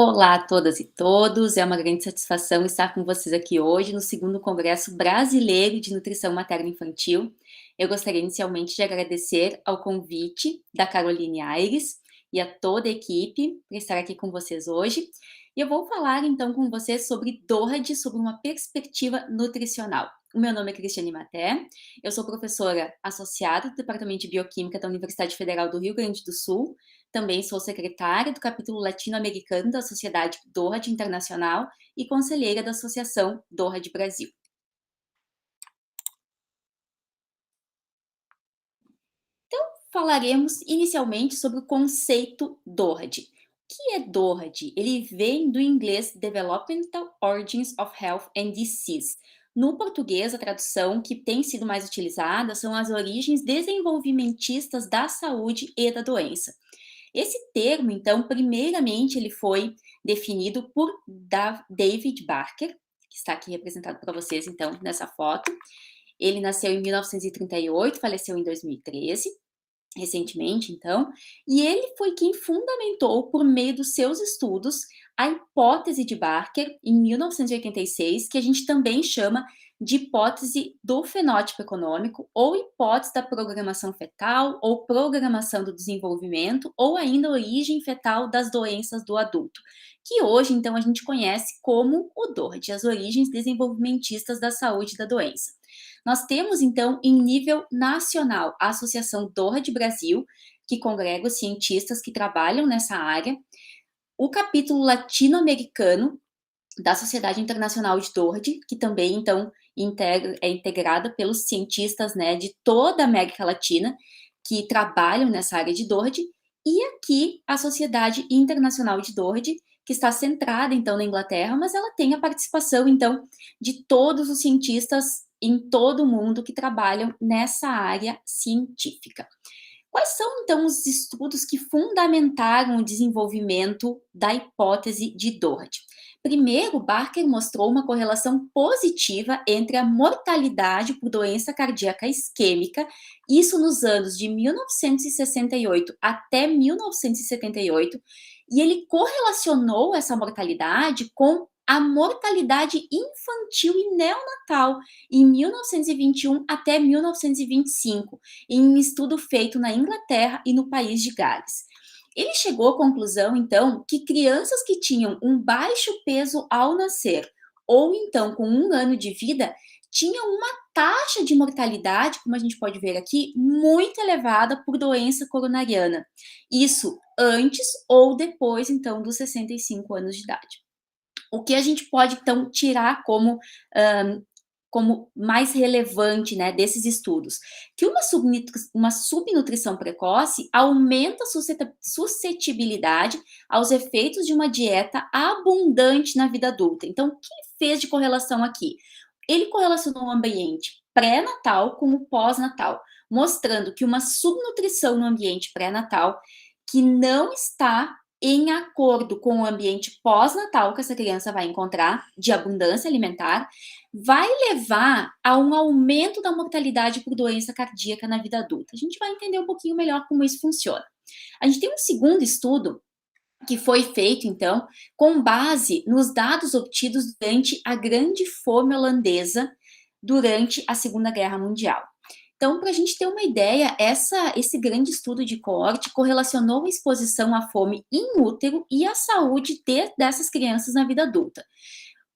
Olá a todas e todos, é uma grande satisfação estar com vocês aqui hoje no segundo Congresso Brasileiro de Nutrição Materno-Infantil. Eu gostaria inicialmente de agradecer ao convite da Caroline Aires e a toda a equipe por estar aqui com vocês hoje. E eu vou falar então com vocês sobre DORAD, sobre uma perspectiva nutricional. O meu nome é Cristiane Maté, eu sou professora associada do Departamento de Bioquímica da Universidade Federal do Rio Grande do Sul. Também sou secretária do capítulo latino-americano da Sociedade DORAD Internacional e conselheira da Associação DORAD Brasil. Falaremos inicialmente sobre o conceito DORAD. O que é DORAD? Ele vem do inglês Developmental Origins of Health and Disease. No português, a tradução que tem sido mais utilizada são as origens desenvolvimentistas da saúde e da doença. Esse termo, então, primeiramente ele foi definido por David Barker, que está aqui representado para vocês, então, nessa foto. Ele nasceu em 1938, faleceu em 2013, recentemente, então, e ele foi quem fundamentou, por meio dos seus estudos, a hipótese de Barker, em 1986, que a gente também chama de hipótese do fenótipo econômico, ou hipótese da programação fetal, ou programação do desenvolvimento, ou ainda origem fetal das doenças do adulto, que hoje, então, a gente conhece como o DORD, as origens desenvolvimentistas da saúde e da doença. Nós temos, então, em nível nacional, a Associação DORAD Brasil, que congrega os cientistas que trabalham nessa área, o capítulo latino-americano da Sociedade Internacional de DORAD, que também, então, é integrada pelos cientistas, né, de toda a América Latina, que trabalham nessa área de DORAD, e aqui a Sociedade Internacional de DORAD, que está centrada, então, na Inglaterra, mas ela tem a participação, então, de todos os cientistas em todo o mundo que trabalham nessa área científica. Quais são, então, os estudos que fundamentaram o desenvolvimento da hipótese de DORAD? Primeiro, Barker mostrou uma correlação positiva entre a mortalidade por doença cardíaca isquêmica, isso nos anos de 1968 até 1978, e ele correlacionou essa mortalidade com a mortalidade infantil e neonatal em 1921 até 1925, em um estudo feito na Inglaterra e no país de Gales. Ele chegou à conclusão, então, que crianças que tinham um baixo peso ao nascer, ou então com 1 ano de vida, tinham uma taxa de mortalidade, como a gente pode ver aqui, muito elevada por doença coronariana. Isso antes ou depois, então, dos 65 anos de idade. O que a gente pode, então, tirar como mais relevante, né, desses estudos? Que uma subnutrição precoce aumenta a suscetibilidade aos efeitos de uma dieta abundante na vida adulta. Então, o que ele fez de correlação aqui? Ele correlacionou o ambiente pré-natal com o pós-natal, mostrando que uma subnutrição no ambiente pré-natal que não está em acordo com o ambiente pós-natal que essa criança vai encontrar, de abundância alimentar, vai levar a um aumento da mortalidade por doença cardíaca na vida adulta. A gente vai entender um pouquinho melhor como isso funciona. A gente tem um segundo estudo que foi feito, então, com base nos dados obtidos durante a Grande Fome Holandesa durante a Segunda Guerra Mundial. Então, para a gente ter uma ideia, esse grande estudo de coorte correlacionou a exposição à fome in útero e a saúde dessas crianças na vida adulta.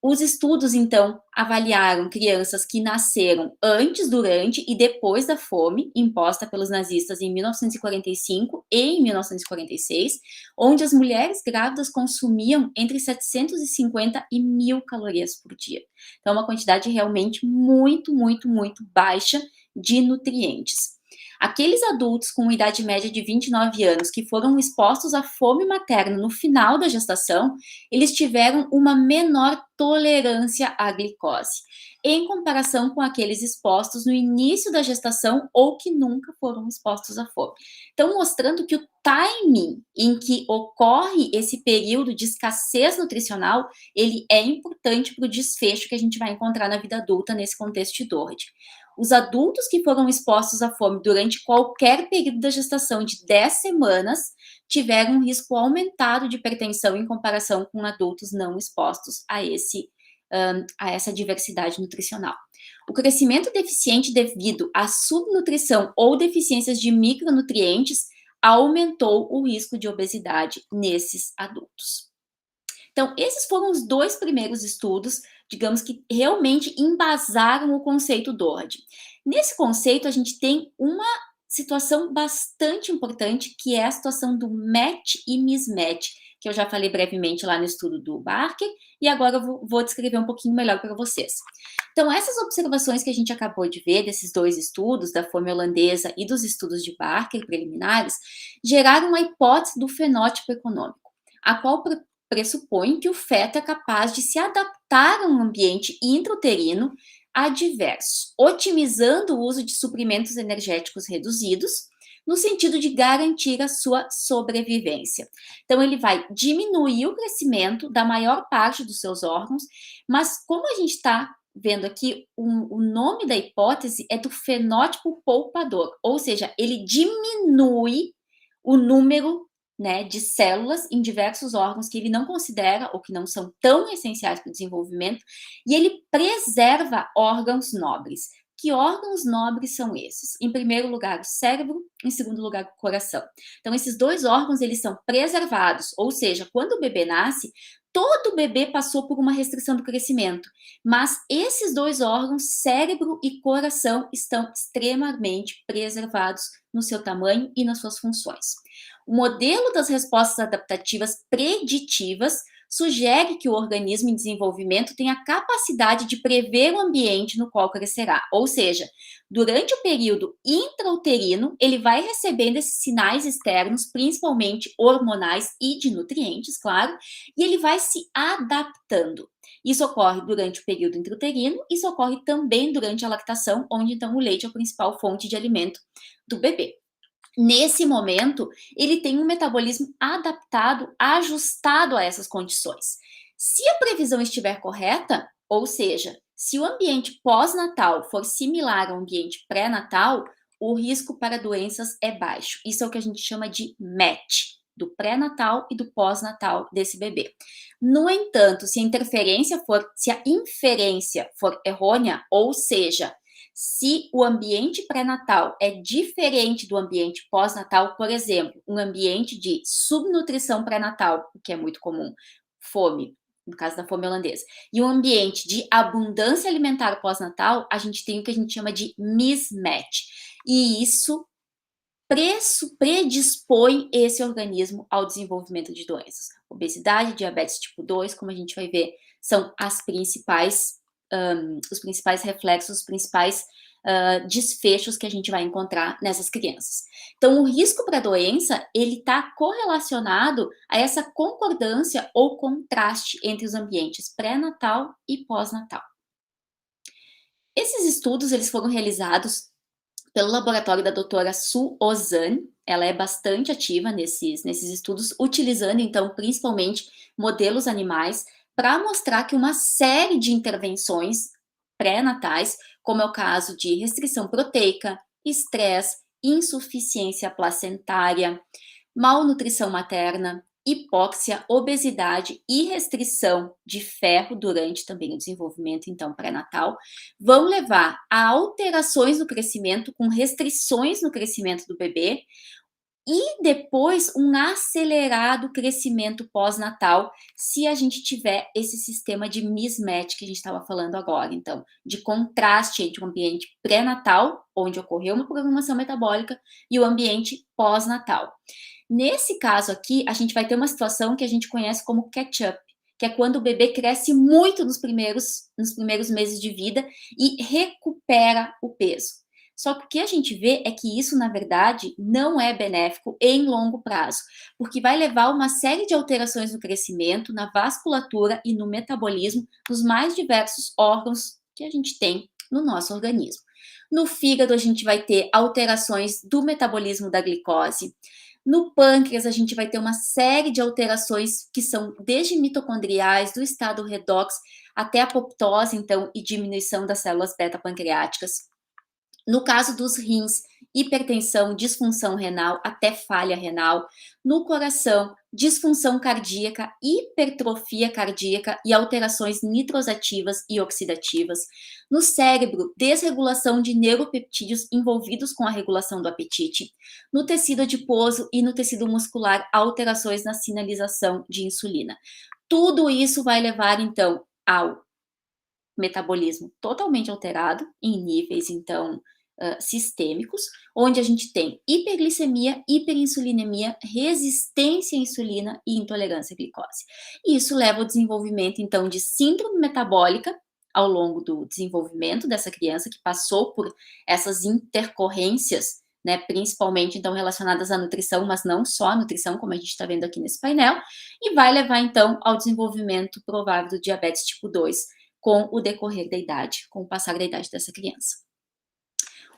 Os estudos, então, avaliaram crianças que nasceram antes, durante e depois da fome imposta pelos nazistas em 1945 e em 1946, onde as mulheres grávidas consumiam entre 750 e 1.000 calorias por dia. Então, é uma quantidade realmente muito, muito, muito baixa de nutrientes. Aqueles adultos com idade média de 29 anos que foram expostos à fome materna no final da gestação, eles tiveram uma menor tolerância à glicose, em comparação com aqueles expostos no início da gestação ou que nunca foram expostos à fome. Então, mostrando que o timing em que ocorre esse período de escassez nutricional, ele é importante para o desfecho que a gente vai encontrar na vida adulta nesse contexto de DORD. Os adultos que foram expostos à fome durante qualquer período da gestação de 10 semanas tiveram um risco aumentado de hipertensão em comparação com adultos não expostos a essa diversidade nutricional. O crescimento deficiente devido à subnutrição ou deficiências de micronutrientes aumentou o risco de obesidade nesses adultos. Então, esses foram os dois primeiros estudos, digamos que realmente embasaram o conceito DORD. Nesse conceito, a gente tem uma situação bastante importante, que é a situação do match e mismatch, que eu já falei brevemente lá no estudo do Barker, e agora eu vou descrever um pouquinho melhor para vocês. Então, essas observações que a gente acabou de ver, desses dois estudos, da fome holandesa e dos estudos de Barker preliminares, geraram a hipótese do fenótipo econômico, a qual pressupõe que o feto é capaz de se adaptar a um ambiente intrauterino adverso, otimizando o uso de suprimentos energéticos reduzidos, no sentido de garantir a sua sobrevivência. Então, ele vai diminuir o crescimento da maior parte dos seus órgãos, mas como a gente está vendo aqui, o nome da hipótese é do fenótipo poupador, ou seja, ele diminui o número, né, de células em diversos órgãos que ele não considera ou que não são tão essenciais para o desenvolvimento, e ele preserva órgãos nobres. Que órgãos nobres são esses? Em primeiro lugar, o cérebro, em segundo lugar, o coração. Então, esses dois órgãos, eles são preservados, ou seja, quando o bebê nasce, todo bebê passou por uma restrição do crescimento, mas esses dois órgãos, cérebro e coração, estão extremamente preservados no seu tamanho e nas suas funções. O modelo das respostas adaptativas preditivas sugere que o organismo em desenvolvimento tem a capacidade de prever o ambiente no qual crescerá. Ou seja, durante o período intrauterino, ele vai recebendo esses sinais externos, principalmente hormonais e de nutrientes, claro, e ele vai se adaptando. Isso ocorre durante o período intrauterino, isso ocorre também durante a lactação, onde então o leite é a principal fonte de alimento do bebê. Nesse momento, ele tem um metabolismo adaptado, ajustado a essas condições. Se a previsão estiver correta, ou seja, se o ambiente pós-natal for similar ao ambiente pré-natal, o risco para doenças é baixo. Isso é o que a gente chama de match, do pré-natal e do pós-natal desse bebê. No entanto, se a inferência for errônea, ou seja, se o ambiente pré-natal é diferente do ambiente pós-natal, por exemplo, um ambiente de subnutrição pré-natal, o que é muito comum, fome, no caso da fome holandesa, e um ambiente de abundância alimentar pós-natal, a gente tem o que a gente chama de mismatch. E isso predispõe esse organismo ao desenvolvimento de doenças. Obesidade, diabetes tipo 2, como a gente vai ver, são os principais reflexos, os principais desfechos que a gente vai encontrar nessas crianças. Então, o risco para a doença, ele está correlacionado a essa concordância ou contraste entre os ambientes pré-natal e pós-natal. Esses estudos, eles foram realizados pelo laboratório da doutora Su Ozan. Ela é bastante ativa nesses estudos, utilizando, então, principalmente modelos animais, para mostrar que uma série de intervenções pré-natais, como é o caso de restrição proteica, estresse, insuficiência placentária, malnutrição materna, hipóxia, obesidade e restrição de ferro durante também o desenvolvimento, então, pré-natal, vão levar a alterações no crescimento, com restrições no crescimento do bebê, e depois um acelerado crescimento pós-natal, se a gente tiver esse sistema de mismatch que a gente estava falando agora. Então, de contraste entre o ambiente pré-natal, onde ocorreu uma programação metabólica, e o ambiente pós-natal. Nesse caso aqui, a gente vai ter uma situação que a gente conhece como catch-up, que é quando o bebê cresce muito nos primeiros meses de vida e recupera o peso. Só que o que a gente vê é que isso, na verdade, não é benéfico em longo prazo, porque vai levar uma série de alterações no crescimento, na vasculatura e no metabolismo dos mais diversos órgãos que a gente tem no nosso organismo. No fígado, a gente vai ter alterações do metabolismo da glicose. No pâncreas, a gente vai ter uma série de alterações que são desde mitocondriais, do estado redox, até apoptose, então, e diminuição das células beta-pancreáticas. No caso dos rins, hipertensão, disfunção renal, até falha renal. No coração, disfunção cardíaca, hipertrofia cardíaca e alterações nitrosativas e oxidativas. No cérebro, desregulação de neuropeptídeos envolvidos com a regulação do apetite. No tecido adiposo e no tecido muscular, alterações na sinalização de insulina. Tudo isso vai levar, então, ao metabolismo totalmente alterado, em níveis, então, sistêmicos, onde a gente tem hiperglicemia, hiperinsulinemia, resistência à insulina e intolerância à glicose. E isso leva ao desenvolvimento, então, de síndrome metabólica ao longo do desenvolvimento dessa criança que passou por essas intercorrências, né, principalmente, então, relacionadas à nutrição, mas não só à nutrição, como a gente está vendo aqui nesse painel, e vai levar, então, ao desenvolvimento provável do diabetes tipo 2 com o decorrer da idade, com o passar da idade dessa criança.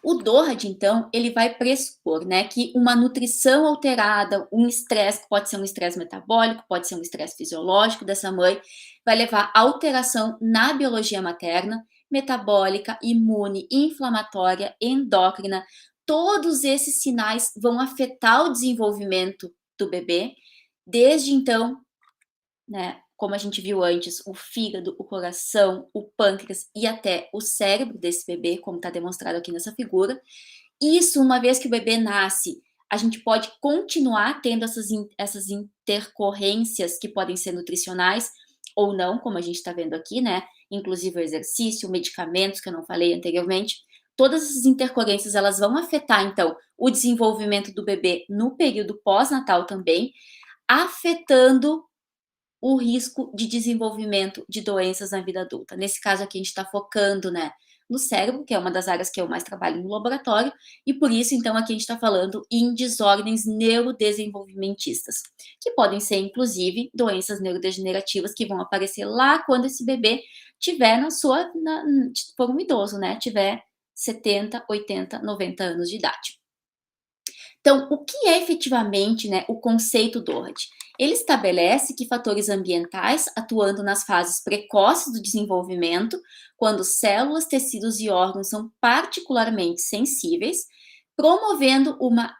O DORAD, então, ele vai pressupor, né, que uma nutrição alterada, um estresse, que pode ser um estresse metabólico, pode ser um estresse fisiológico dessa mãe, vai levar a alteração na biologia materna, metabólica, imune, inflamatória, endócrina. Todos esses sinais vão afetar o desenvolvimento do bebê. Desde então, né, como a gente viu antes, o fígado, o coração, o pâncreas e até o cérebro desse bebê, como está demonstrado aqui nessa figura. Isso, uma vez que o bebê nasce, a gente pode continuar tendo essas intercorrências que podem ser nutricionais ou não, como a gente está vendo aqui, né? Inclusive o exercício, medicamentos, que eu não falei anteriormente. Todas essas intercorrências, elas vão afetar, então, o desenvolvimento do bebê no período pós-natal também, afetando o risco de desenvolvimento de doenças na vida adulta. Nesse caso aqui, a gente está focando, né, no cérebro, que é uma das áreas que eu mais trabalho no laboratório, e por isso, então, aqui a gente está falando em desordens neurodesenvolvimentistas, que podem ser, inclusive, doenças neurodegenerativas que vão aparecer lá quando esse bebê tiver for um idoso, né, tiver 70, 80, 90 anos de idade. Então, o que é efetivamente, né, o conceito DORAD? Ele estabelece que fatores ambientais, atuando nas fases precoces do desenvolvimento, quando células, tecidos e órgãos são particularmente sensíveis, promovendo uma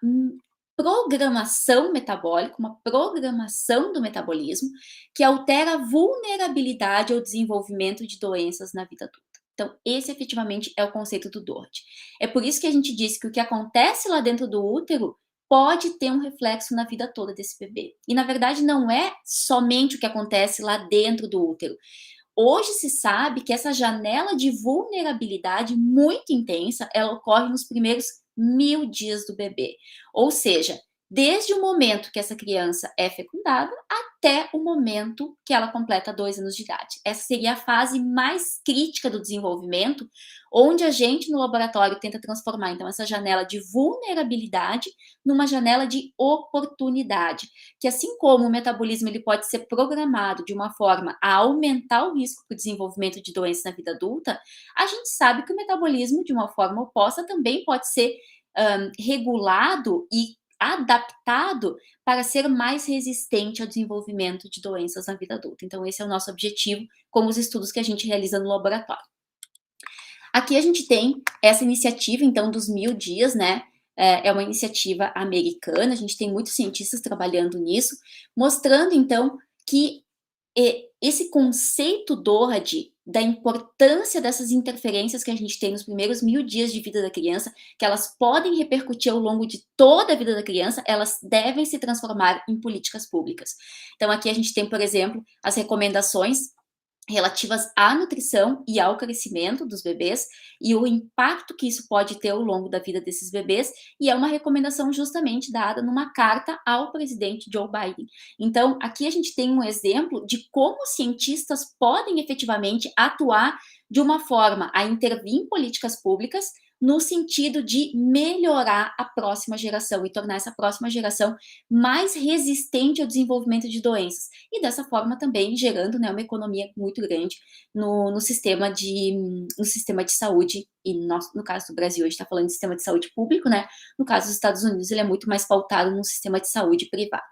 programação metabólica, uma programação do metabolismo, que altera a vulnerabilidade ao desenvolvimento de doenças na vida adulta. Então, esse efetivamente é o conceito do DORD. É por isso que a gente diz que o que acontece lá dentro do útero pode ter um reflexo na vida toda desse bebê. E, na verdade, não é somente o que acontece lá dentro do útero. Hoje se sabe que essa janela de vulnerabilidade muito intensa, ela ocorre nos primeiros 1000 dias do bebê. Ou seja, desde o momento que essa criança é fecundada até o momento que ela completa 2 anos de idade. Essa seria a fase mais crítica do desenvolvimento, onde a gente no laboratório tenta transformar então essa janela de vulnerabilidade numa janela de oportunidade, que assim como o metabolismo ele pode ser programado de uma forma a aumentar o risco para o desenvolvimento de doenças na vida adulta, a gente sabe que o metabolismo de uma forma oposta também pode ser regulado e adaptado para ser mais resistente ao desenvolvimento de doenças na vida adulta. Então, esse é o nosso objetivo com os estudos que a gente realiza no laboratório. Aqui a gente tem essa iniciativa, então, dos 1000 dias, né? É uma iniciativa americana, a gente tem muitos cientistas trabalhando nisso, mostrando, então, que esse conceito DORAD, da importância dessas interferências que a gente tem nos primeiros 1000 dias de vida da criança, que elas podem repercutir ao longo de toda a vida da criança, elas devem se transformar em políticas públicas. Então, aqui a gente tem, por exemplo, as recomendações relativas à nutrição e ao crescimento dos bebês e o impacto que isso pode ter ao longo da vida desses bebês, e é uma recomendação justamente dada numa carta ao presidente Joe Biden. Então, aqui a gente tem um exemplo de como os cientistas podem efetivamente atuar de uma forma a intervir em políticas públicas no sentido de melhorar a próxima geração e tornar essa próxima geração mais resistente ao desenvolvimento de doenças. E dessa forma também gerando, né, uma economia muito grande no sistema de saúde, e no caso do Brasil, a gente está falando de sistema de saúde público, né? No caso dos Estados Unidos, ele é muito mais pautado num sistema de saúde privado.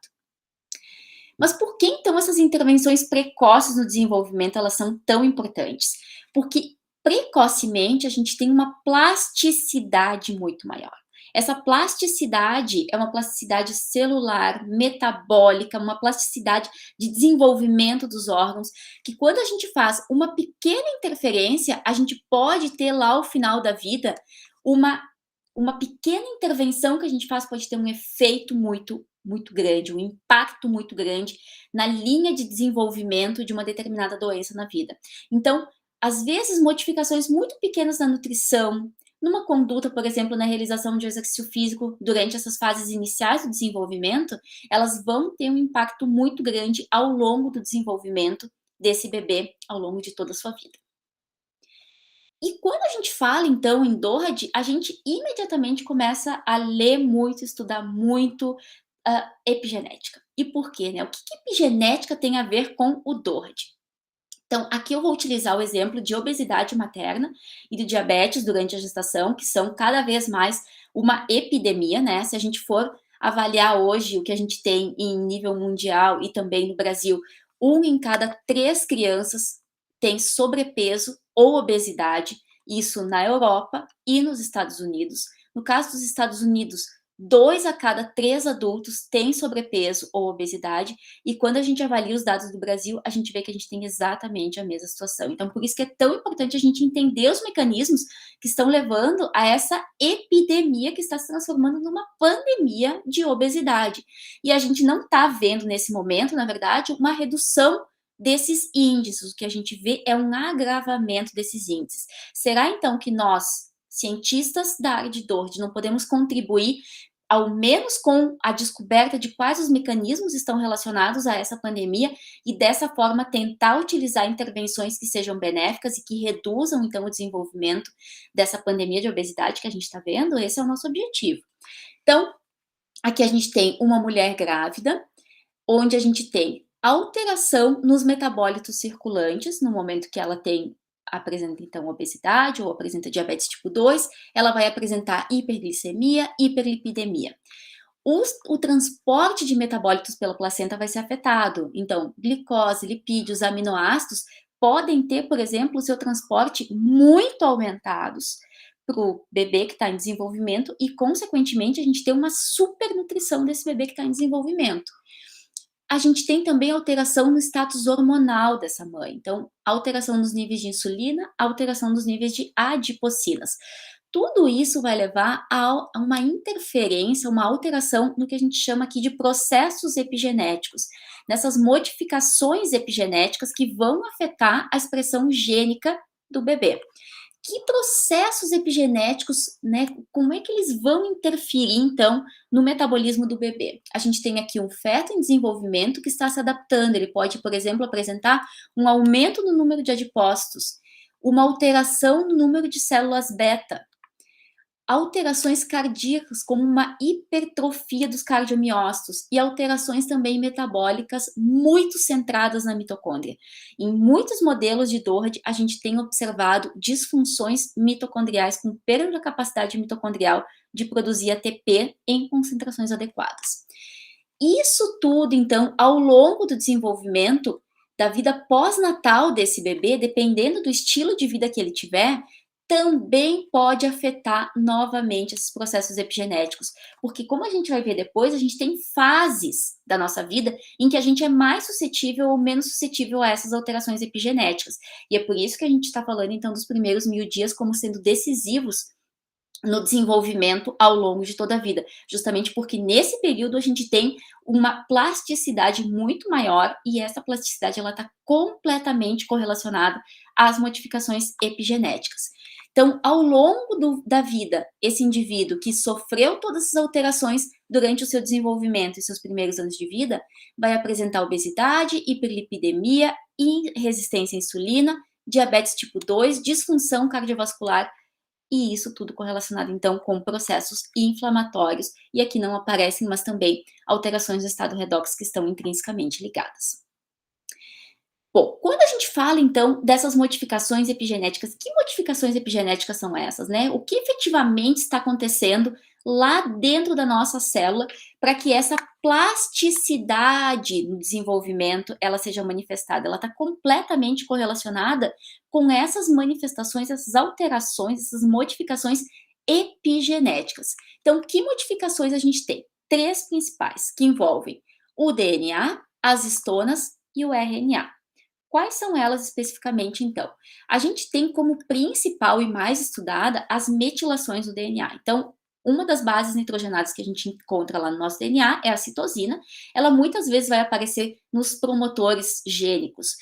Mas por que então essas intervenções precoces no desenvolvimento elas são tão importantes? Porque Precocemente, a gente tem uma plasticidade muito maior. Essa plasticidade é uma plasticidade celular, metabólica, uma plasticidade de desenvolvimento dos órgãos, que quando a gente faz uma pequena interferência, a gente pode ter lá ao final da vida uma uma pequena intervenção que a gente faz pode ter um efeito muito grande, um impacto muito grande na linha de desenvolvimento de uma determinada doença na vida. Então, às vezes, modificações muito pequenas na nutrição, numa conduta, por exemplo, na realização de exercício físico durante essas fases iniciais do desenvolvimento, elas vão ter um impacto muito grande ao longo do desenvolvimento desse bebê, ao longo de toda a sua vida. E quando a gente fala então em DORAD, a gente imediatamente começa a ler muito, estudar muito, epigenética. E por quê, né? O que que epigenética tem a ver com o DORAD? Então, aqui eu vou utilizar o exemplo de obesidade materna e do diabetes durante a gestação, que são cada vez mais uma epidemia, né? Se a gente for avaliar hoje o que a gente tem em nível mundial e também no Brasil, 1 em cada 3 crianças tem sobrepeso ou obesidade, isso na Europa e nos Estados Unidos. No caso dos Estados Unidos, 2 a cada 3 adultos têm sobrepeso ou obesidade, e quando a gente avalia os dados do Brasil, a gente vê que a gente tem exatamente a mesma situação. Então, por isso que é tão importante a gente entender os mecanismos que estão levando a essa epidemia que está se transformando numa pandemia de obesidade. E a gente não está vendo nesse momento, na verdade, uma redução desses índices. O que a gente vê é um agravamento desses índices. Será então que nós, cientistas da área de DORD, não podemos contribuir ao menos com a descoberta de quais os mecanismos estão relacionados a essa pandemia e dessa forma tentar utilizar intervenções que sejam benéficas e que reduzam então o desenvolvimento dessa pandemia de obesidade que a gente está vendo? Esse é o nosso objetivo. Então, aqui a gente tem uma mulher grávida, onde a gente tem alteração nos metabólitos circulantes no momento que ela apresenta então obesidade ou apresenta diabetes tipo 2, ela vai apresentar hiperglicemia, hiperlipidemia. O transporte de metabólitos pela placenta vai ser afetado, então glicose, lipídios, aminoácidos podem ter, por exemplo, o seu transporte muito aumentados para o bebê que está em desenvolvimento e, consequentemente, a gente tem uma supernutrição desse bebê que está em desenvolvimento. A gente tem também alteração no status hormonal dessa mãe, então, alteração nos níveis de insulina, alteração dos níveis de adipocinas. Tudo isso vai levar a uma interferência, uma alteração no que a gente chama aqui de processos epigenéticos, nessas modificações epigenéticas que vão afetar a expressão gênica do bebê. Que processos epigenéticos, né, como é que eles vão interferir, então, no metabolismo do bebê? A gente tem aqui um feto em desenvolvimento que está se adaptando, ele pode, por exemplo, apresentar um aumento no número de adipócitos, uma alteração no número de células beta, alterações cardíacas, como uma hipertrofia dos cardiomiócitos e alterações também metabólicas muito centradas na mitocôndria. Em muitos modelos de DORD, a gente tem observado disfunções mitocondriais com perda da capacidade mitocondrial de produzir ATP em concentrações adequadas. Isso tudo, então, ao longo do desenvolvimento da vida pós-natal desse bebê, dependendo do estilo de vida que ele tiver, também pode afetar novamente esses processos epigenéticos, porque como a gente vai ver depois, a gente tem fases da nossa vida em que a gente é mais suscetível ou menos suscetível a essas alterações epigenéticas. E é por isso que a gente está falando então dos primeiros 1000 dias como sendo decisivos no desenvolvimento ao longo de toda a vida, justamente porque nesse período a gente tem uma plasticidade muito maior e essa plasticidade ela está completamente correlacionada às modificações epigenéticas. Então, ao longo da vida, esse indivíduo que sofreu todas essas alterações durante o seu desenvolvimento e seus primeiros anos de vida, vai apresentar obesidade, hiperlipidemia, resistência à insulina, diabetes tipo 2, disfunção cardiovascular e isso tudo correlacionado, então, com processos inflamatórios, e aqui não aparecem, mas também alterações do estado redox que estão intrinsecamente ligadas. Bom, quando a gente fala, então, dessas modificações epigenéticas, que modificações epigenéticas são essas, né? O que efetivamente está acontecendo lá dentro da nossa célula, para que essa plasticidade no desenvolvimento ela seja manifestada. Ela está completamente correlacionada com essas manifestações, essas alterações, essas modificações epigenéticas. Então, que modificações a gente tem? Três principais, que envolvem o DNA, as histonas e o RNA. Quais são elas especificamente, então? A gente tem como principal e mais estudada as metilações do DNA. Então, uma das bases nitrogenadas que a gente encontra lá no nosso DNA é a citosina. Ela muitas vezes vai aparecer nos promotores gênicos,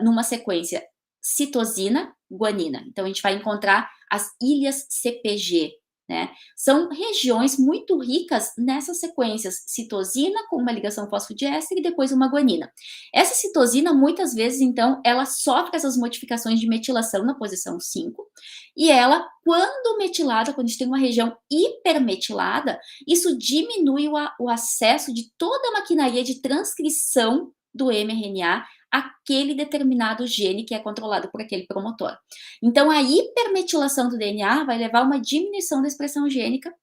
numa sequência citosina, guanina. Então, a gente vai encontrar as ilhas CPG, né? São regiões muito ricas nessas sequências, citosina com uma ligação fosfodiéster e depois uma guanina. Essa citosina, muitas vezes, então, ela sofre essas modificações de metilação na posição 5, e ela, quando metilada, quando a gente tem uma região hipermetilada, isso diminui o acesso de toda a maquinaria de transcrição do mRNA aquele determinado gene que é controlado por aquele promotor. Então, a hipermetilação do DNA vai levar a uma diminuição da expressão gênica,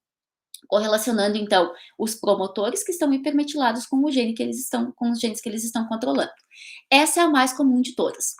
correlacionando, então, os promotores que estão hipermetilados com o gene que eles estão, com os genes que eles estão controlando. Essa é a mais comum de todas.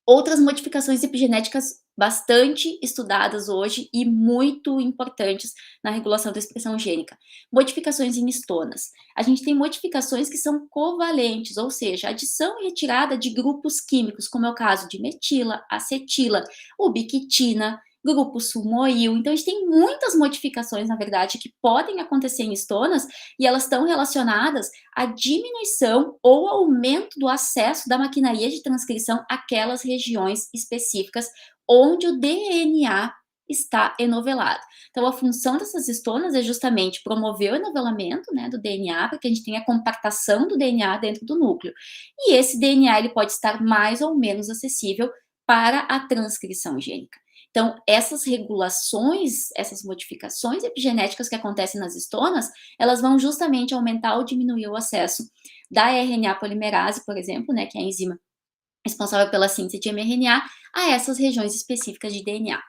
Outras modificações epigenéticas bastante estudadas hoje e muito importantes na regulação da expressão gênica. Modificações em histonas. A gente tem modificações que são covalentes, ou seja, adição e retirada de grupos químicos, como é o caso de metila, acetila, ubiquitina, grupo sumoil. Então, a gente tem muitas modificações, na verdade, que podem acontecer em histonas e elas estão relacionadas à diminuição ou aumento do acesso da maquinaria de transcrição àquelas regiões específicas onde o DNA está enovelado. Então, a função dessas histonas é justamente promover o enovelamento, né, do DNA, para que a gente tenha a compactação do DNA dentro do núcleo. E esse DNA ele pode estar mais ou menos acessível para a transcrição gênica. Então, essas regulações, essas modificações epigenéticas que acontecem nas histonas, elas vão justamente aumentar ou diminuir o acesso da RNA polimerase, por exemplo, né, que é a enzima responsável pela síntese de mRNA, a essas regiões específicas de DNA.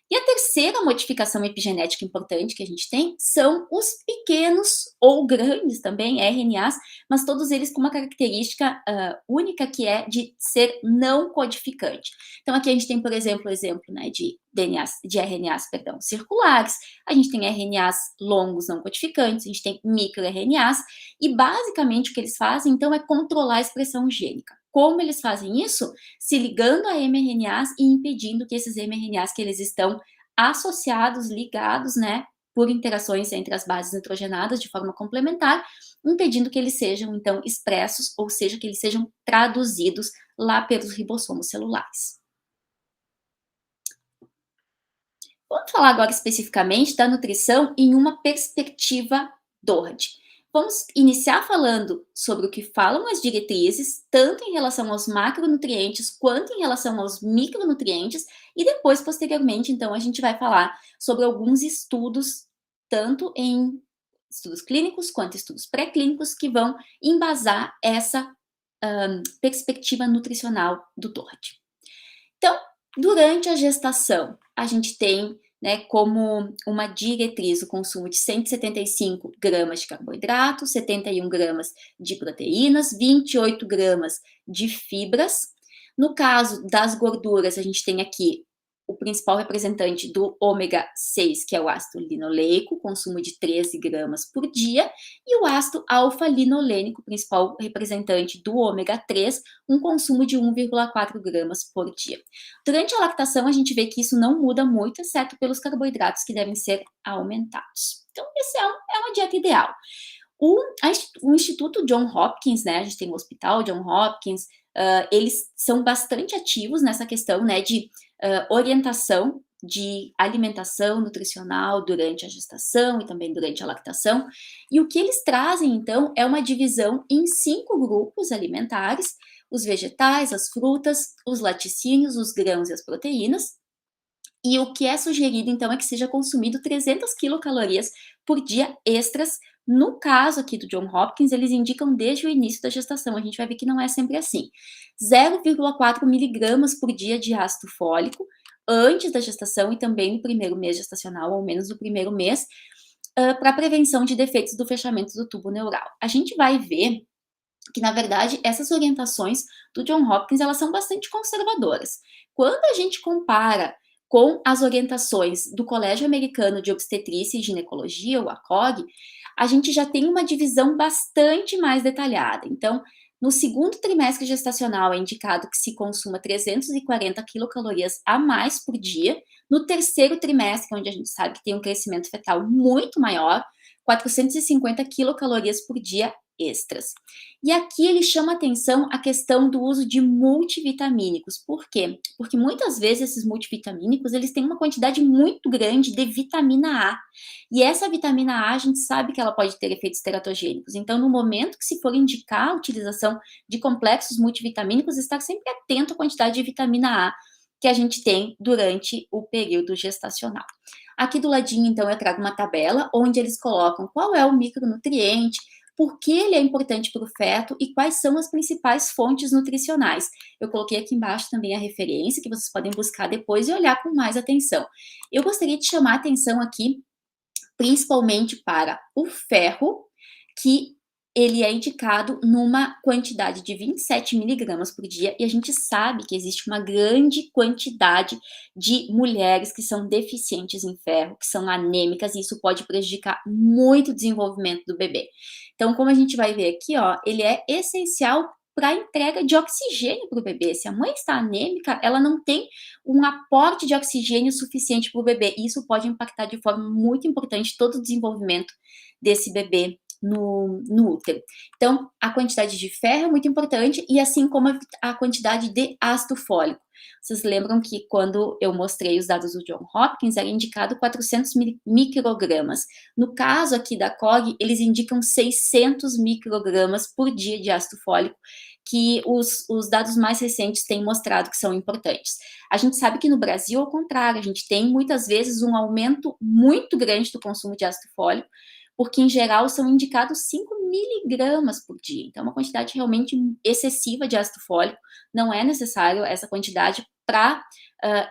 E a terceira modificação epigenética importante que a gente tem são os pequenos ou grandes também RNAs, mas todos eles com uma característica única que é de ser não codificante. Então aqui a gente tem, por exemplo, o exemplo, né, de DNAs, de RNAs, perdão, circulares, a gente tem RNAs longos não codificantes, a gente tem microRNAs, e basicamente o que eles fazem, então, é controlar a expressão gênica. Como eles fazem isso? Se ligando a mRNAs e impedindo que esses mRNAs que eles estão associados, ligados, né, por interações entre as bases nitrogenadas de forma complementar, impedindo que eles sejam, então, expressos, ou seja, que eles sejam traduzidos lá pelos ribossomos celulares. Vamos falar agora especificamente da nutrição em uma perspectiva Doherty. Vamos iniciar falando sobre o que falam as diretrizes, tanto em relação aos macronutrientes quanto em relação aos micronutrientes, e depois, posteriormente, então, a gente vai falar sobre alguns estudos, tanto em estudos clínicos quanto estudos pré-clínicos, que vão embasar essa perspectiva nutricional do Doherty. Então, durante a gestação, a gente tem, né, como uma diretriz o consumo de 175 gramas de carboidrato, 71 gramas de proteínas, 28 gramas de fibras. No caso das gorduras, a gente tem aqui o principal representante do ômega 6, que é o ácido linoleico, consumo de 13 gramas por dia, e o ácido alfa-linolênico, principal representante do ômega 3, um consumo de 1,4 gramas por dia. Durante a lactação, a gente vê que isso não muda muito, exceto pelos carboidratos que devem ser aumentados. Então, essa é uma dieta ideal. O Instituto John Hopkins, né, a gente tem o Hospital John Hopkins, eles são bastante ativos nessa questão, né, de orientação de alimentação nutricional durante a gestação e também durante a lactação. E o que eles trazem, então, é uma divisão em 5 grupos alimentares: os vegetais, as frutas, os laticínios, os grãos e as proteínas. E o que é sugerido, então, é que seja consumido 300 quilocalorias por dia extras. No caso aqui do John Hopkins, eles indicam desde o início da gestação. A gente vai ver que não é sempre assim. 0,4 miligramas por dia de ácido fólico antes da gestação e também no primeiro mês gestacional, ou menos no primeiro mês. para a prevenção de defeitos do fechamento do tubo neural. A gente vai ver que, na verdade, essas orientações do John Hopkins, elas são bastante conservadoras. Quando a gente compara com as orientações do Colégio Americano de Obstetrícia e Ginecologia, o ACOG, a gente já tem uma divisão bastante mais detalhada. Então, no segundo trimestre gestacional é indicado que se consuma 340 quilocalorias a mais por dia. No terceiro trimestre, onde a gente sabe que tem um crescimento fetal muito maior, 450 quilocalorias por dia extras. E aqui ele chama atenção a questão do uso de multivitamínicos. Por quê? Porque muitas vezes esses multivitamínicos, eles têm uma quantidade muito grande de vitamina A. E essa vitamina A, a gente sabe que ela pode ter efeitos teratogênicos. Então, no momento que se for indicar a utilização de complexos multivitamínicos, estar sempre atento à quantidade de vitamina A que a gente tem durante o período gestacional. Aqui do ladinho, então, eu trago uma tabela onde eles colocam qual é o micronutriente, por que ele é importante para o feto e quais são as principais fontes nutricionais. Eu coloquei aqui embaixo também a referência, que vocês podem buscar depois e olhar com mais atenção. Eu gostaria de chamar a atenção aqui, principalmente para o ferro, que ele é indicado numa quantidade de 27 miligramas por dia, e a gente sabe que existe uma grande quantidade de mulheres que são deficientes em ferro, que são anêmicas, e isso pode prejudicar muito o desenvolvimento do bebê. Então, como a gente vai ver aqui, ó, ele é essencial para a entrega de oxigênio para o bebê. Se a mãe está anêmica, ela não tem um aporte de oxigênio suficiente para o bebê, e isso pode impactar de forma muito importante todo o desenvolvimento desse bebê no útero. Então, a quantidade de ferro é muito importante, e assim como a quantidade de ácido fólico. Vocês lembram que quando eu mostrei os dados do John Hopkins, era indicado 400 microgramas. No caso aqui da COG, eles indicam 600 microgramas por dia de ácido fólico, que os dados mais recentes têm mostrado que são importantes. A gente sabe que no Brasil, ao contrário, a gente tem muitas vezes um aumento muito grande do consumo de ácido fólico, porque em geral são indicados 5 miligramas por dia. Então, é uma quantidade realmente excessiva de ácido fólico. Não é necessário essa quantidade para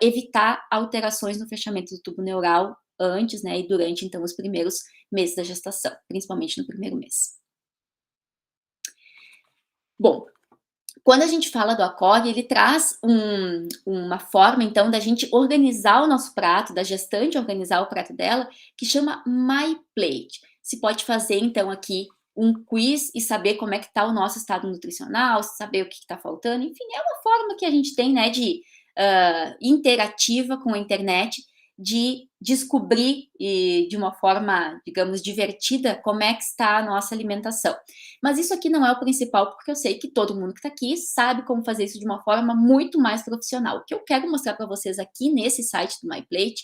evitar alterações no fechamento do tubo neural antes, né, e durante, então, os primeiros meses da gestação, principalmente no primeiro mês. Bom, quando a gente fala do ACOG, ele traz uma forma, então, da gente organizar o nosso prato, da gestante organizar o prato dela, que chama My Plate. Se pode fazer, então, aqui um quiz e saber como é que está o nosso estado nutricional, saber o que está faltando, enfim, é uma forma que a gente tem, né, de interativa com a internet, de descobrir e de uma forma, digamos, divertida, como é que está a nossa alimentação. Mas isso aqui não é o principal, porque eu sei que todo mundo que está aqui sabe como fazer isso de uma forma muito mais profissional. O que eu quero mostrar para vocês aqui nesse site do MyPlate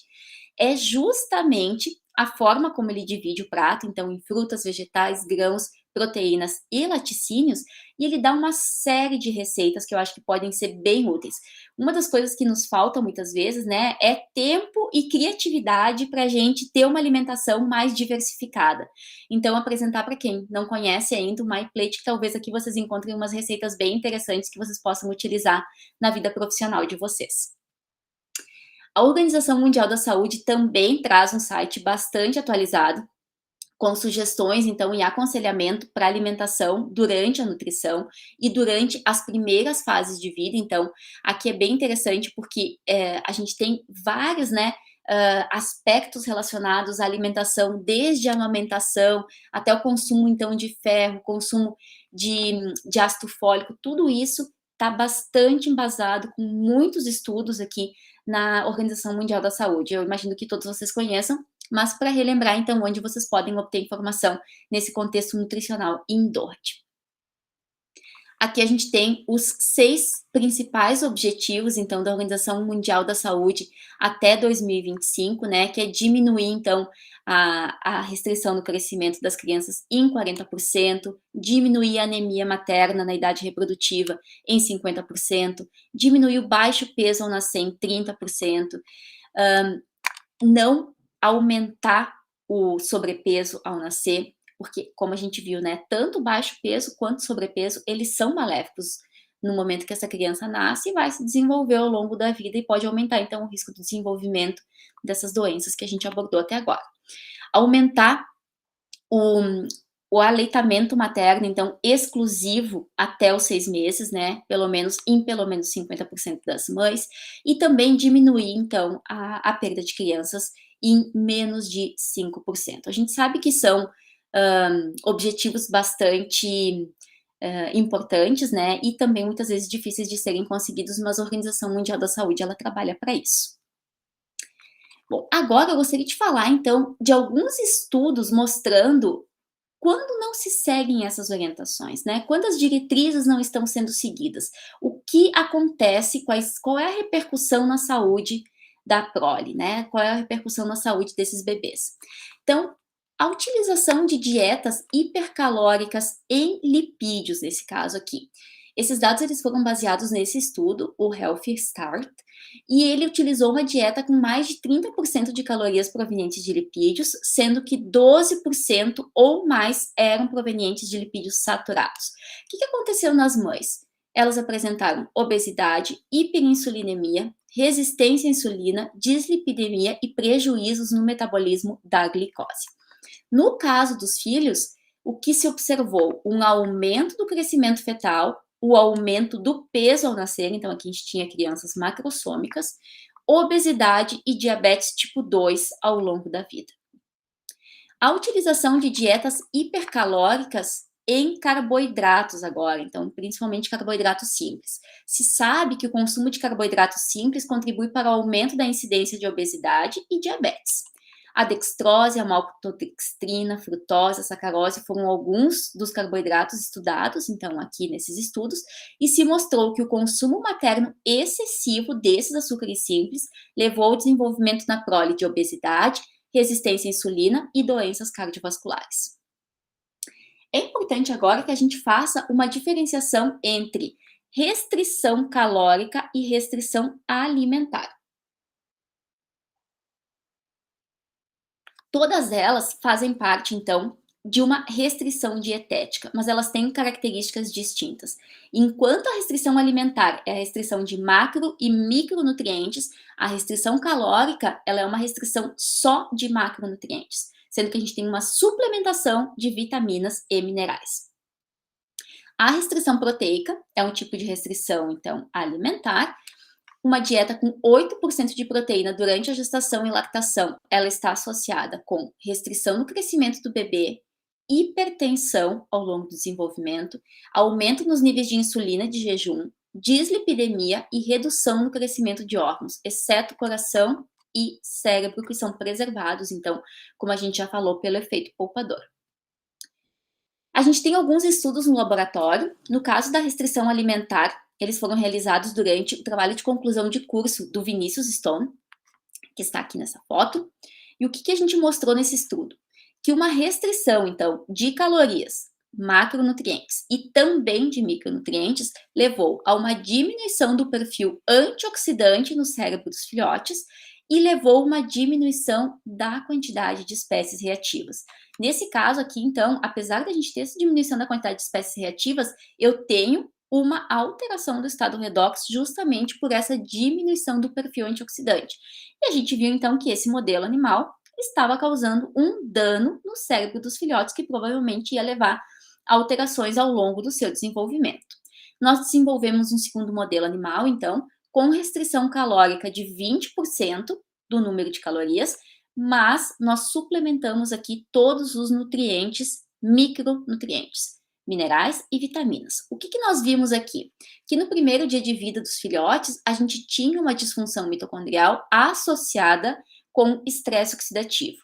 é justamente a forma como ele divide o prato, então em frutas, vegetais, grãos, proteínas e laticínios, e ele dá uma série de receitas que eu acho que podem ser bem úteis. Uma das coisas que nos falta muitas vezes, né, é tempo e criatividade para a gente ter uma alimentação mais diversificada. Então, apresentar para quem não conhece ainda o MyPlate, que talvez aqui vocês encontrem umas receitas bem interessantes que vocês possam utilizar na vida profissional de vocês. A Organização Mundial da Saúde também traz um site bastante atualizado, com sugestões, então, e aconselhamento para alimentação durante a nutrição e durante as primeiras fases de vida. Então, aqui é bem interessante porque a gente tem vários, né, aspectos relacionados à alimentação, desde a amamentação até o consumo, então, de ferro, consumo de ácido fólico, tudo isso está bastante embasado, com muitos estudos aqui na Organização Mundial da Saúde. Eu imagino que todos vocês conheçam, mas para relembrar, então, onde vocês podem obter informação nesse contexto nutricional em Doherty. Aqui a gente tem os 6 principais objetivos, então, da Organização Mundial da Saúde até 2025, né, que é diminuir, então, a restrição no crescimento das crianças em 40%, diminuir a anemia materna na idade reprodutiva em 50%, diminuir o baixo peso ao nascer em 30%, não aumentar o sobrepeso ao nascer, porque, como a gente viu, né, tanto baixo peso quanto sobrepeso, eles são maléficos no momento que essa criança nasce e vai se desenvolver ao longo da vida e pode aumentar, então, o risco do desenvolvimento dessas doenças que a gente abordou até agora. Aumentar o o aleitamento materno, então, exclusivo até os 6 meses, né, pelo menos 50% das mães, e também diminuir, então, a perda de crianças em menos de 5%. A gente sabe que são, objetivos bastante, importantes, né, e também muitas vezes difíceis de serem conseguidos, mas a Organização Mundial da Saúde, ela trabalha para isso. Bom, agora eu gostaria de falar, então, de alguns estudos mostrando quando não se seguem essas orientações, né, quando as diretrizes não estão sendo seguidas, o que acontece, qual é a repercussão na saúde da prole, né, qual é a repercussão na saúde desses bebês. Então, a utilização de dietas hipercalóricas em lipídios, nesse caso aqui. Esses dados eles foram baseados nesse estudo, o Healthy Start, e ele utilizou uma dieta com mais de 30% de calorias provenientes de lipídios, sendo que 12% ou mais eram provenientes de lipídios saturados. O que aconteceu nas mães? Elas apresentaram obesidade, hiperinsulinemia, resistência à insulina, dislipidemia e prejuízos no metabolismo da glicose. No caso dos filhos, o que se observou? Um aumento do crescimento fetal, o aumento do peso ao nascer, então aqui a gente tinha crianças macrossômicas, obesidade e diabetes tipo 2 ao longo da vida. A utilização de dietas hipercalóricas em carboidratos agora, então principalmente carboidratos simples. Se sabe que o consumo de carboidratos simples contribui para o aumento da incidência de obesidade e diabetes. A dextrose, a maltodextrina, frutose, a sacarose foram alguns dos carboidratos estudados, então, aqui nesses estudos, e se mostrou que o consumo materno excessivo desses açúcares simples levou ao desenvolvimento na prole de obesidade, resistência à insulina e doenças cardiovasculares. É importante agora que a gente faça uma diferenciação entre restrição calórica e restrição alimentar. Todas elas fazem parte, então, de uma restrição dietética, mas elas têm características distintas. Enquanto a restrição alimentar é a restrição de macro e micronutrientes, a restrição calórica ela é uma restrição só de macronutrientes, sendo que a gente tem uma suplementação de vitaminas e minerais. A restrição proteica é um tipo de restrição, então, alimentar. Uma dieta com 8% de proteína durante a gestação e lactação, ela está associada com restrição no crescimento do bebê, hipertensão ao longo do desenvolvimento, aumento nos níveis de insulina de jejum, dislipidemia e redução no crescimento de órgãos, exceto coração e cérebro, que são preservados, então, como a gente já falou, pelo efeito poupador. A gente tem alguns estudos no laboratório. No caso da restrição alimentar, eles foram realizados durante o trabalho de conclusão de curso do Vinicius Stone, que está aqui nessa foto. E o que a gente mostrou nesse estudo? Que uma restrição, então, de calorias, macronutrientes e também de micronutrientes levou a uma diminuição do perfil antioxidante no cérebro dos filhotes e levou uma diminuição da quantidade de espécies reativas. Nesse caso aqui, então, apesar da gente ter essa diminuição da quantidade de espécies reativas, eu tenho uma alteração do estado redox justamente por essa diminuição do perfil antioxidante. E a gente viu, então, que esse modelo animal estava causando um dano no cérebro dos filhotes que provavelmente ia levar a alterações ao longo do seu desenvolvimento. Nós desenvolvemos um segundo modelo animal, então, com restrição calórica de 20% do número de calorias, mas nós suplementamos aqui todos os nutrientes, micronutrientes, minerais e vitaminas. O que nós vimos aqui? Que no primeiro dia de vida dos filhotes, a gente tinha uma disfunção mitocondrial associada com estresse oxidativo.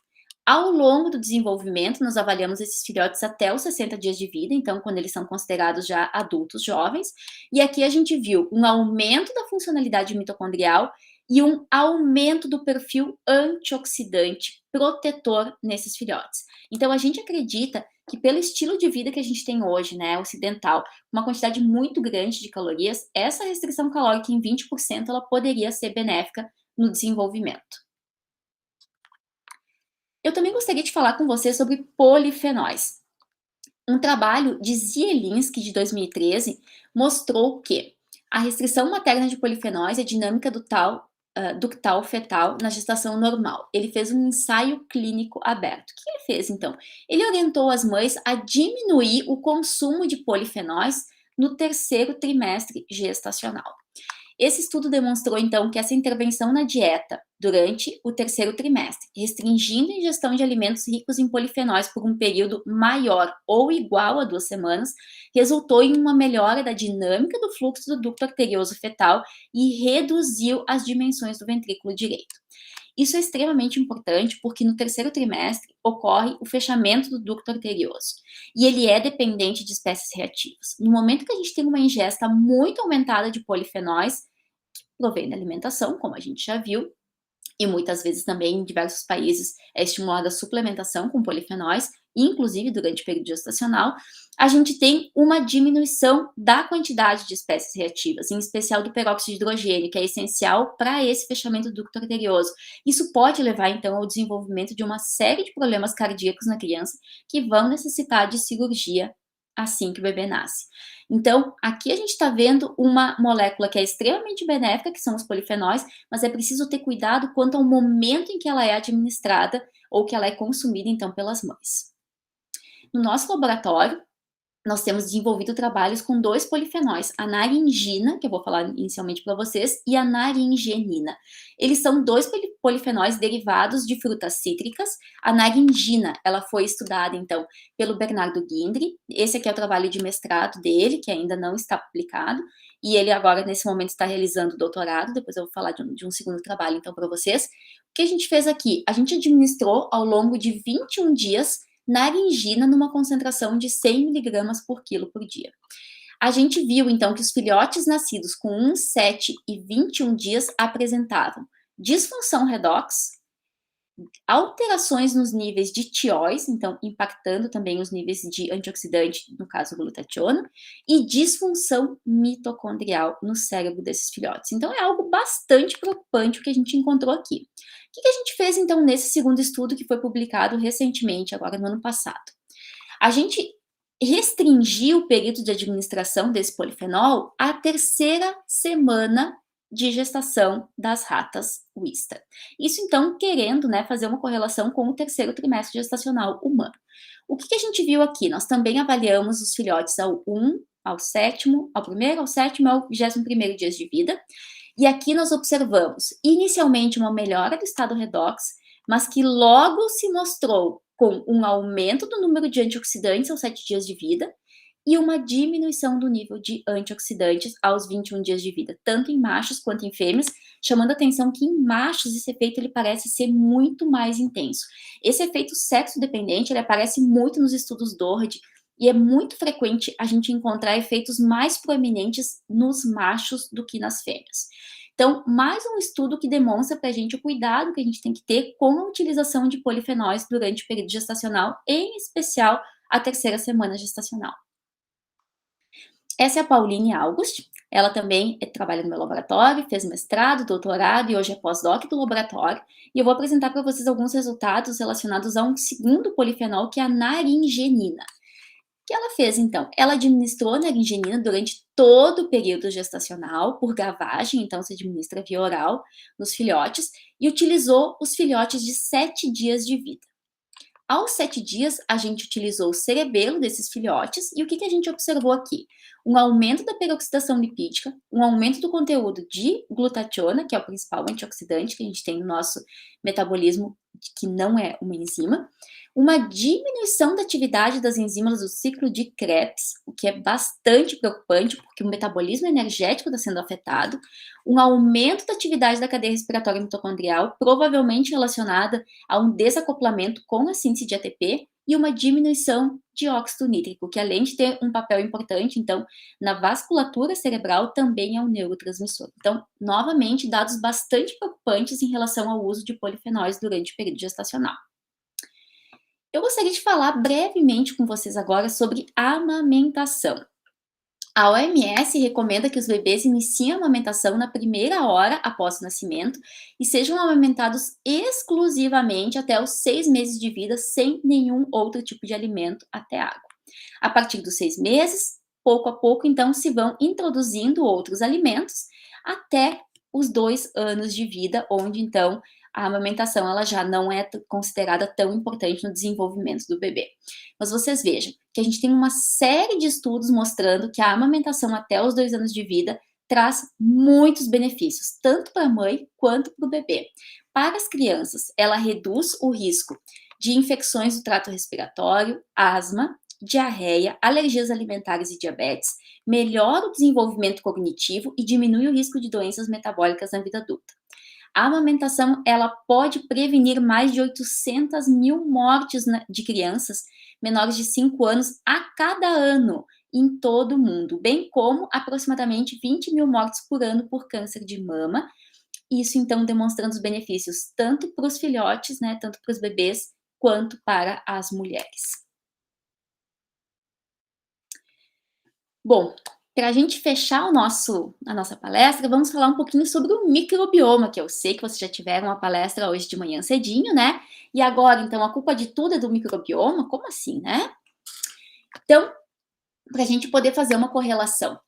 Ao longo do desenvolvimento, nós avaliamos esses filhotes até os 60 dias de vida, então, quando eles são considerados já adultos jovens, e aqui a gente viu um aumento da funcionalidade mitocondrial e um aumento do perfil antioxidante protetor nesses filhotes. Então, a gente acredita que pelo estilo de vida que a gente tem hoje, né, ocidental, uma quantidade muito grande de calorias, essa restrição calórica em 20%, ela poderia ser benéfica no desenvolvimento. Eu também gostaria de falar com você sobre polifenóis. Um trabalho de Zielinski, de 2013, mostrou que a restrição materna de polifenóis é dinâmica ductal fetal na gestação normal. Ele fez um ensaio clínico aberto. O que ele fez, então? Ele orientou as mães a diminuir o consumo de polifenóis no terceiro trimestre gestacional. Esse estudo demonstrou, então, que essa intervenção na dieta durante o terceiro trimestre, restringindo a ingestão de alimentos ricos em polifenóis por um período maior ou igual a 2 semanas, resultou em uma melhora da dinâmica do fluxo do ducto arterioso fetal e reduziu as dimensões do ventrículo direito. Isso é extremamente importante porque no terceiro trimestre ocorre o fechamento do ducto arterioso e ele é dependente de espécies reativas. No momento que a gente tem uma ingesta muito aumentada de polifenóis, que provém da alimentação, como a gente já viu, e muitas vezes também em diversos países é estimulada a suplementação com polifenóis, inclusive durante o período gestacional, a gente tem uma diminuição da quantidade de espécies reativas, em especial do peróxido de hidrogênio, que é essencial para esse fechamento do ducto arterioso. Isso pode levar, então, ao desenvolvimento de uma série de problemas cardíacos na criança que vão necessitar de cirurgia assim que o bebê nasce. Então, aqui a gente está vendo uma molécula que é extremamente benéfica, que são os polifenóis, mas é preciso ter cuidado quanto ao momento em que ela é administrada ou que ela é consumida, então, pelas mães. No nosso laboratório, nós temos desenvolvido trabalhos com 2 polifenóis, a naringina, que eu vou falar inicialmente para vocês, e a naringenina. Eles são 2 polifenóis derivados de frutas cítricas. A naringina, ela foi estudada, então, pelo Bernardo Guindri. Esse aqui é o trabalho de mestrado dele, que ainda não está publicado, e ele agora, nesse momento, está realizando o doutorado. Depois eu vou falar de um segundo trabalho, então, para vocês. O que a gente fez aqui? A gente administrou, ao longo de 21 dias, naringina numa concentração de 100 miligramas por quilo por dia. A gente viu, então, que os filhotes nascidos com 1, 7 e 21 dias apresentavam disfunção redox, alterações nos níveis de tióis, então impactando também os níveis de antioxidante, no caso glutationa, e disfunção mitocondrial no cérebro desses filhotes. Então é algo bastante preocupante o que a gente encontrou aqui. O que a gente fez então nesse segundo estudo que foi publicado recentemente, agora no ano passado? A gente restringiu o período de administração desse polifenol à terceira semana de gestação das ratas Wistar. Isso, então, querendo, né, fazer uma correlação com o terceiro trimestre gestacional humano. O que a gente viu aqui? Nós também avaliamos os filhotes ao 1, ao 7º, ao 1º, ao 7º, ao 21º dias de vida. E aqui nós observamos, inicialmente, uma melhora do estado redox, mas que logo se mostrou com um aumento do número de antioxidantes aos 7 dias de vida e uma diminuição do nível de antioxidantes aos 21 dias de vida, tanto em machos quanto em fêmeas, chamando a atenção que em machos esse efeito ele parece ser muito mais intenso. Esse efeito sexo-dependente ele aparece muito nos estudos Doherty e é muito frequente a gente encontrar efeitos mais proeminentes nos machos do que nas fêmeas. Então, mais um estudo que demonstra para a gente o cuidado que a gente tem que ter com a utilização de polifenóis durante o período gestacional, em especial a terceira semana gestacional. Essa é a Pauline August, ela também trabalha no meu laboratório, fez mestrado, doutorado e hoje é pós-doc do laboratório. E eu vou apresentar para vocês alguns resultados relacionados a um segundo polifenol, que é a naringenina. O que ela fez, então? Ela administrou naringenina durante todo o período gestacional, por gavagem, então se administra via oral nos filhotes, e utilizou os filhotes de 7 dias de vida. Aos 7 dias, a gente utilizou o cerebelo desses filhotes, e o que a gente observou aqui? Um aumento da peroxidação lipídica, um aumento do conteúdo de glutationa, que é o principal antioxidante que a gente tem no nosso metabolismo, que não é uma enzima, uma diminuição da atividade das enzimas do ciclo de Krebs, o que é bastante preocupante, porque o metabolismo energético está sendo afetado, um aumento da atividade da cadeia respiratória mitocondrial, provavelmente relacionada a um desacoplamento com a síntese de ATP, e uma diminuição de óxido nítrico, que além de ter um papel importante, então, na vasculatura cerebral, também é um neurotransmissor. Então, novamente, dados bastante preocupantes em relação ao uso de polifenóis durante o período gestacional. Eu gostaria de falar brevemente com vocês agora sobre amamentação. A OMS recomenda que os bebês iniciem a amamentação na primeira hora após o nascimento e sejam amamentados exclusivamente até os 6 meses de vida, sem nenhum outro tipo de alimento até água. A partir dos 6 meses, pouco a pouco, então, se vão introduzindo outros alimentos até os 2 anos de vida, onde, então, a amamentação ela já não é considerada tão importante no desenvolvimento do bebê. Mas vocês vejam que a gente tem uma série de estudos mostrando que a amamentação até os 2 anos de vida traz muitos benefícios, tanto para a mãe quanto para o bebê. Para as crianças, ela reduz o risco de infecções do trato respiratório, asma, diarreia, alergias alimentares e diabetes, melhora o desenvolvimento cognitivo e diminui o risco de doenças metabólicas na vida adulta. A amamentação ela pode prevenir mais de 800 mil mortes de crianças menores de 5 anos a cada ano em todo o mundo, bem como aproximadamente 20 mil mortes por ano por câncer de mama. Isso, então, demonstrando os benefícios tanto para os filhotes, né, tanto para os bebês, quanto para as mulheres. Bom, para a gente fechar a nossa palestra, vamos falar um pouquinho sobre o microbioma, que eu sei que vocês já tiveram uma palestra hoje de manhã cedinho, né? E agora, então, a culpa de tudo é do microbioma? Como assim, né? Então, para a gente poder fazer uma correlação,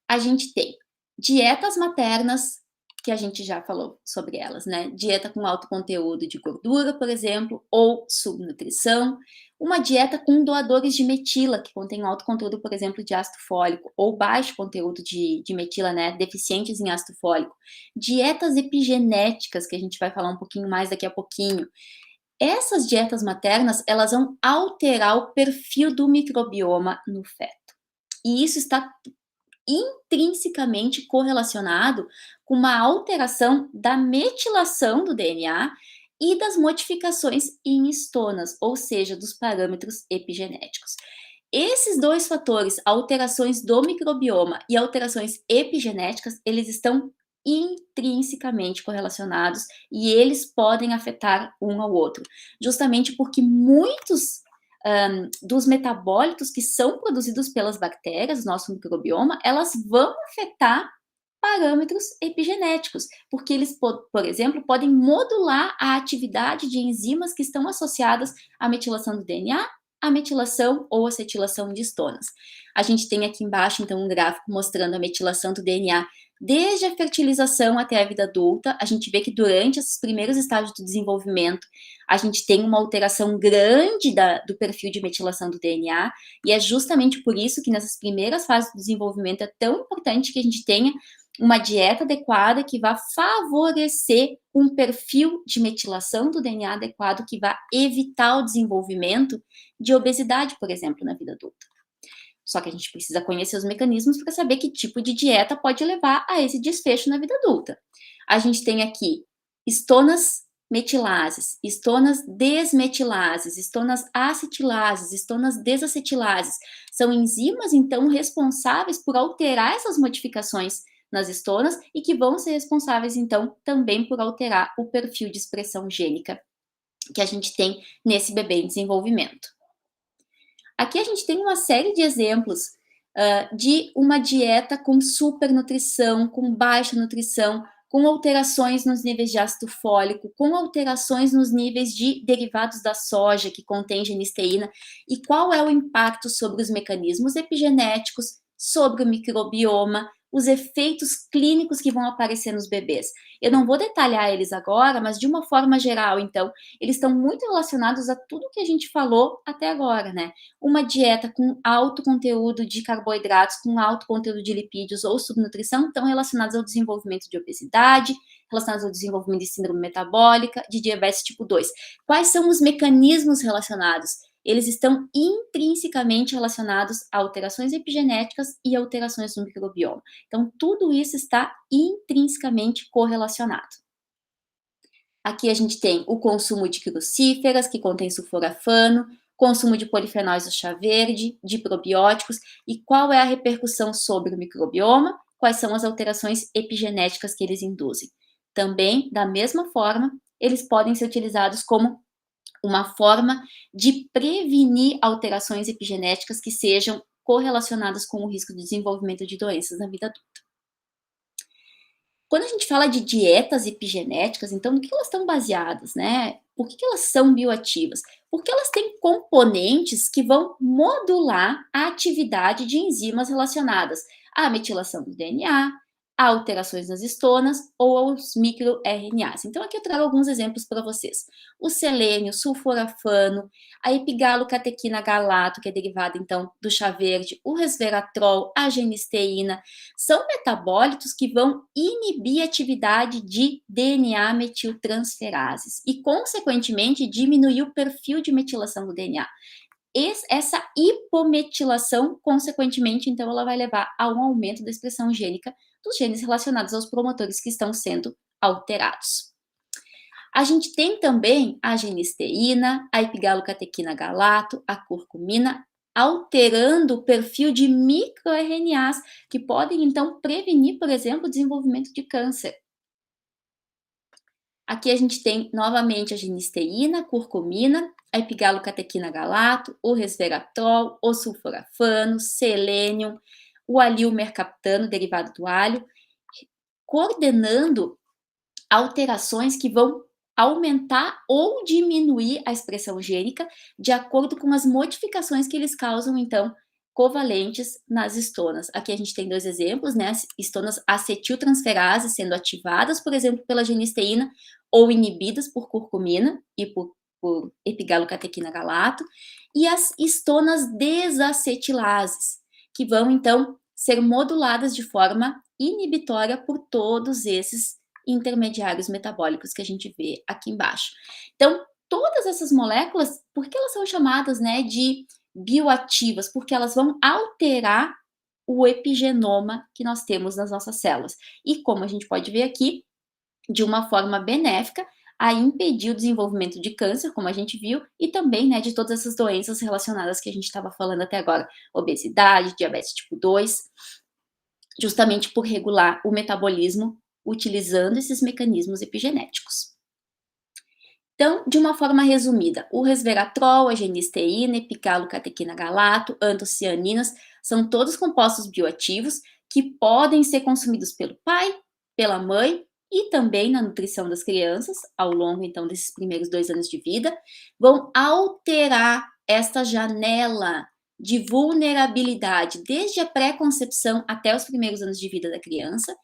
a gente tem dietas maternas, que a gente já falou sobre elas, né? Dieta com alto conteúdo de gordura, por exemplo, ou subnutrição. Uma dieta com doadores de metila, que contém alto conteúdo, por exemplo, de ácido fólico, ou baixo conteúdo de metila, né? Deficientes em ácido fólico. Dietas epigenéticas, que a gente vai falar um pouquinho mais daqui a pouquinho. Essas dietas maternas, elas vão alterar o perfil do microbioma no feto. E isso está intrinsecamente correlacionado com uma alteração da metilação do DNA e das modificações em estonas, ou seja, dos parâmetros epigenéticos. Esses dois fatores, alterações do microbioma e alterações epigenéticas, eles estão intrinsecamente correlacionados e eles podem afetar um ao outro, justamente porque muitos dos metabólitos que são produzidos pelas bactérias, nosso microbioma, elas vão afetar parâmetros epigenéticos, porque eles, por exemplo, podem modular a atividade de enzimas que estão associadas à metilação do DNA, à metilação ou acetilação de estonas. A gente tem aqui embaixo, então, um gráfico mostrando a metilação do DNA desde a fertilização até a vida adulta. A gente vê que durante esses primeiros estágios do desenvolvimento, a gente tem uma alteração grande do perfil de metilação do DNA, e é justamente por isso que nessas primeiras fases do desenvolvimento é tão importante que a gente tenha uma dieta adequada que vá favorecer um perfil de metilação do DNA adequado que vá evitar o desenvolvimento de obesidade, por exemplo, na vida adulta. Só que a gente precisa conhecer os mecanismos para saber que tipo de dieta pode levar a esse desfecho na vida adulta. A gente tem aqui estonas metilases, estonas desmetilases, estonas acetilases, estonas desacetilases. São enzimas, então, responsáveis por alterar essas modificações nas estonas e que vão ser responsáveis, então, também por alterar o perfil de expressão gênica que a gente tem nesse bebê em desenvolvimento. Aqui a gente tem uma série de exemplos de uma dieta com supernutrição, com baixa nutrição, com alterações nos níveis de ácido fólico, com alterações nos níveis de derivados da soja, que contém genisteína, e qual é o impacto sobre os mecanismos epigenéticos, sobre o microbioma, os efeitos clínicos que vão aparecer nos bebês. Eu não vou detalhar eles agora, mas de uma forma geral, então, eles estão muito relacionados a tudo que a gente falou até agora, né? Uma dieta com alto conteúdo de carboidratos, com alto conteúdo de lipídios ou subnutrição estão relacionados ao desenvolvimento de obesidade, relacionados ao desenvolvimento de síndrome metabólica, de diabetes tipo 2. Quais são os mecanismos relacionados? Eles estão intrinsecamente relacionados a alterações epigenéticas e alterações no microbioma. Então, tudo isso está intrinsecamente correlacionado. Aqui a gente tem o consumo de crucíferas, que contém sulforafano, consumo de polifenóis do chá verde, de probióticos, e qual é a repercussão sobre o microbioma, quais são as alterações epigenéticas que eles induzem. Também, da mesma forma, eles podem ser utilizados como uma forma de prevenir alterações epigenéticas que sejam correlacionadas com o risco de desenvolvimento de doenças na vida adulta. Quando a gente fala de dietas epigenéticas, então, no que elas estão baseadas, né? Por que elas são bioativas? Porque elas têm componentes que vão modular a atividade de enzimas relacionadas à metilação do DNA, a alterações nas histonas ou aos microRNAs. Então, aqui eu trago alguns exemplos para vocês. O selênio, sulforafano, a epigalocatequina galato, que é derivada, então, do chá verde, o resveratrol, a genisteína, são metabólitos que vão inibir a atividade de DNA metiltransferases e, consequentemente, diminuir o perfil de metilação do DNA. Essa hipometilação, consequentemente, então, ela vai levar a um aumento da expressão gênica dos genes relacionados aos promotores que estão sendo alterados. A gente tem também a genisteína, a epigalocatequina galato, a curcumina, alterando o perfil de microRNAs, que podem, então, prevenir, por exemplo, o desenvolvimento de câncer. Aqui a gente tem novamente a genisteína, curcumina, a epigalocatequina galato, o resveratrol, o sulforafano, selênio, o alil mercaptano, derivado do alho, coordenando alterações que vão aumentar ou diminuir a expressão gênica de acordo com as modificações que eles causam, então, covalentes nas histonas. Aqui a gente tem dois exemplos, né? As histonas acetiltransferases sendo ativadas, por exemplo, pela genisteína ou inibidas por curcumina e por epigalocatequina galato, e as histonas desacetilases, que vão, então, ser moduladas de forma inibitória por todos esses intermediários metabólicos que a gente vê aqui embaixo. Então, todas essas moléculas, por que elas são chamadas, né, de bioativas? Porque elas vão alterar o epigenoma que nós temos nas nossas células. E como a gente pode ver aqui, de uma forma benéfica, a impedir o desenvolvimento de câncer, como a gente viu, e também, né, de todas essas doenças relacionadas que a gente estava falando até agora, obesidade, diabetes tipo 2, justamente por regular o metabolismo utilizando esses mecanismos epigenéticos. Então, de uma forma resumida, o resveratrol, a genisteína, epigalocatequina galato, antocianinas, são todos compostos bioativos que podem ser consumidos pelo pai, pela mãe e também na nutrição das crianças, ao longo, então, desses primeiros 2 anos de vida, vão alterar esta janela de vulnerabilidade desde a pré-concepção até os primeiros anos de vida da criança,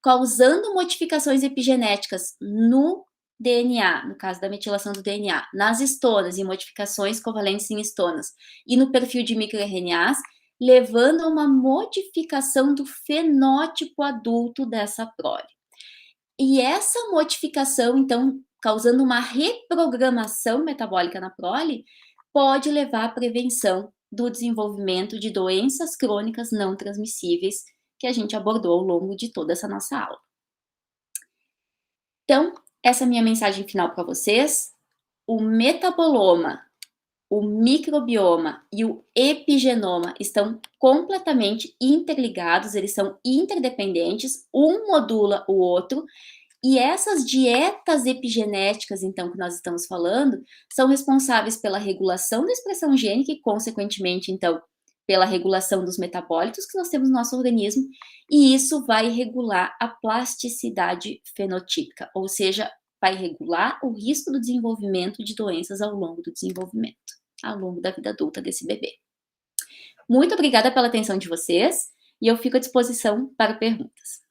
causando modificações epigenéticas no DNA, no caso da metilação do DNA, nas histonas e modificações covalentes em histonas, e no perfil de microRNAs, levando a uma modificação do fenótipo adulto dessa prole. E essa modificação, então, causando uma reprogramação metabólica na prole, pode levar à prevenção do desenvolvimento de doenças crônicas não transmissíveis, que a gente abordou ao longo de toda essa nossa aula. Então, essa é a minha mensagem final para vocês. O metaboloma, o microbioma e o epigenoma estão completamente interligados, eles são interdependentes, um modula o outro, e essas dietas epigenéticas, então, que nós estamos falando, são responsáveis pela regulação da expressão gênica e, consequentemente, então, pela regulação dos metabólitos que nós temos no nosso organismo, e isso vai regular a plasticidade fenotípica, ou seja, vai regular o risco do desenvolvimento de doenças ao longo do desenvolvimento, ao longo da vida adulta desse bebê. Muito obrigada pela atenção de vocês, e eu fico à disposição para perguntas.